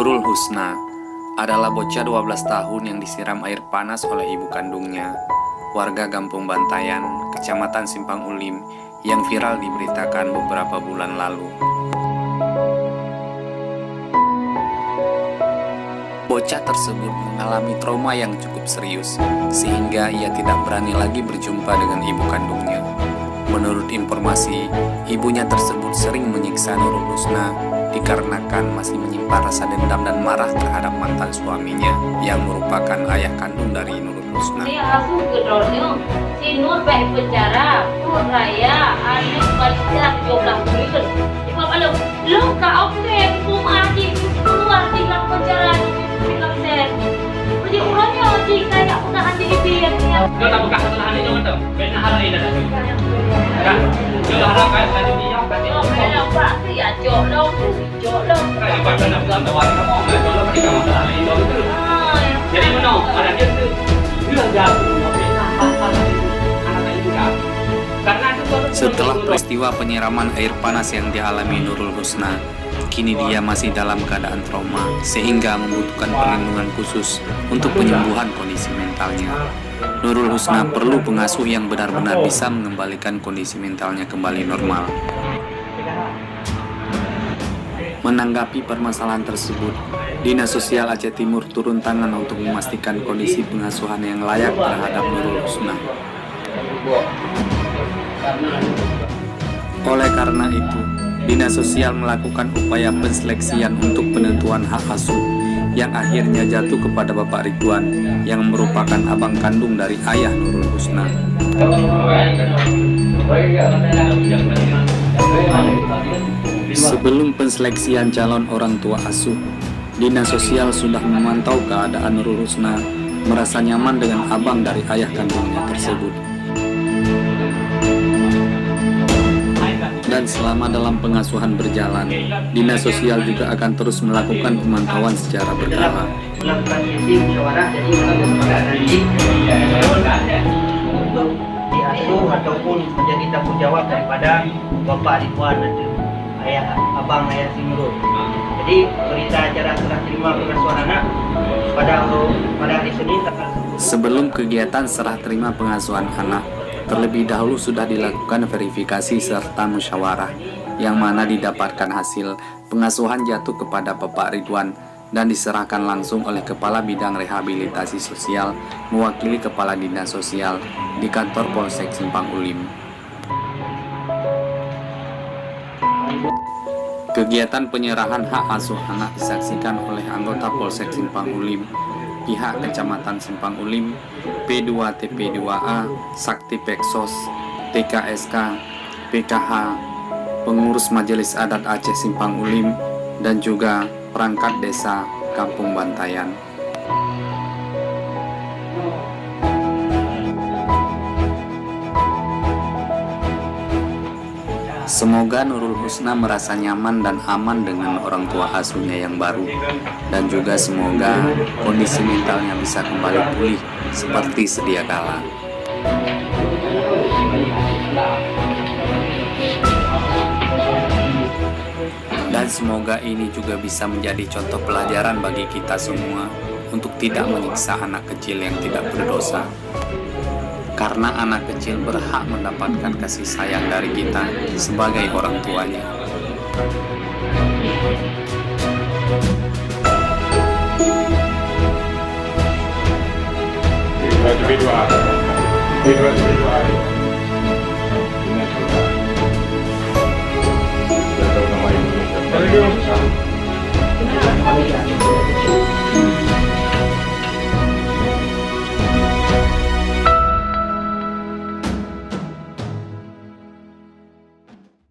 Nurul Husna adalah bocah 12 tahun yang disiram air panas oleh ibu kandungnya, warga Kampung Bantayan, Kecamatan Simpang Ulim, yang viral diberitakan beberapa bulan lalu. Bocah tersebut mengalami trauma yang cukup serius, sehingga ia tidak berani lagi berjumpa dengan ibu kandungnya. Menurut informasi, ibunya tersebut sering menyiksa Nurul Husna dikarenakan masih menyimpan rasa dendam dan marah terhadap mantan suaminya yang merupakan ayah kandung dari Nurul Husna. Si Nur baik penjara, Nur Raya, anak balita 17 bulan. Ibu malu, lu kak oke, rumah aji keluar di dalam penjara bilang sen. Jadi orangnya aji kayak udah hati biar dia. Kau tak buka satu hari cuma tu, benda hal ini dah. Kan, kau harap kan tadi dia kan dia. Oh, kalau pak ya jolong. Kan ibu kan nak bilang tawar kamu, jolong pergi kamu dah hari itu. Jadi mana ada dia tu, dia jatuh, tapi hal anak itu kan. Karena itu. Setelah peristiwa penyiraman air panas yang dialami Nurul Husna, kini dia masih dalam keadaan trauma sehingga membutuhkan perlindungan khusus untuk penyembuhan kondisi mentalnya. Nurul Husna perlu pengasuh yang benar-benar bisa mengembalikan kondisi mentalnya kembali normal. Menanggapi permasalahan tersebut, Dinas Sosial Aceh Timur turun tangan untuk memastikan kondisi pengasuhan yang layak terhadap Nurul Husna. Oleh karena itu, Dinas Sosial melakukan upaya penseleksian untuk penentuan hak asuh yang akhirnya jatuh kepada Bapak Ridwan yang merupakan abang kandung dari ayah Nurul Husna. Sebelum penseleksian calon orang tua asuh, Dinas Sosial sudah memantau keadaan Nurul Husna, merasa nyaman dengan abang dari ayah kandungnya tersebut. Dan selama dalam pengasuhan berjalan, Dinas Sosial juga akan terus melakukan pemantauan secara berkala. Melakukan sesi musyawarah, jadi nanti untuk diasuh ataupun menjadi tanggung jawab daripada Bapak Ridwan nanti abang ayah si Nurul. Jadi berita acara serah terima pengasuhan anak pada hari Senin tanggal 10. Sebelum kegiatan serah terima pengasuhan anak, terlebih dahulu sudah dilakukan verifikasi serta musyawarah, yang mana didapatkan hasil pengasuhan jatuh kepada Bapak Ridwan dan diserahkan langsung oleh Kepala Bidang Rehabilitasi Sosial mewakili Kepala Dinas Sosial di kantor Polsek Simpang Ulim. Kegiatan penyerahan hak asuh anak disaksikan oleh anggota Polsek Simpang Ulim, pihak Kecamatan Simpang Ulim, P2TP2A, Sakti Peksos, TKSK, PKH, pengurus Majelis Adat Aceh Simpang Ulim, dan juga perangkat desa Kampung Bantayan. Semoga Nurul Husna merasa nyaman dan aman dengan orang tua asuhnya yang baru, dan juga semoga kondisi mentalnya bisa kembali pulih seperti sedia kala. Dan semoga ini juga bisa menjadi contoh pelajaran bagi kita semua untuk tidak menyiksa anak kecil yang tidak berdosa. Karena anak kecil berhak mendapatkan kasih sayang dari kita sebagai orang tuanya. P2TP2A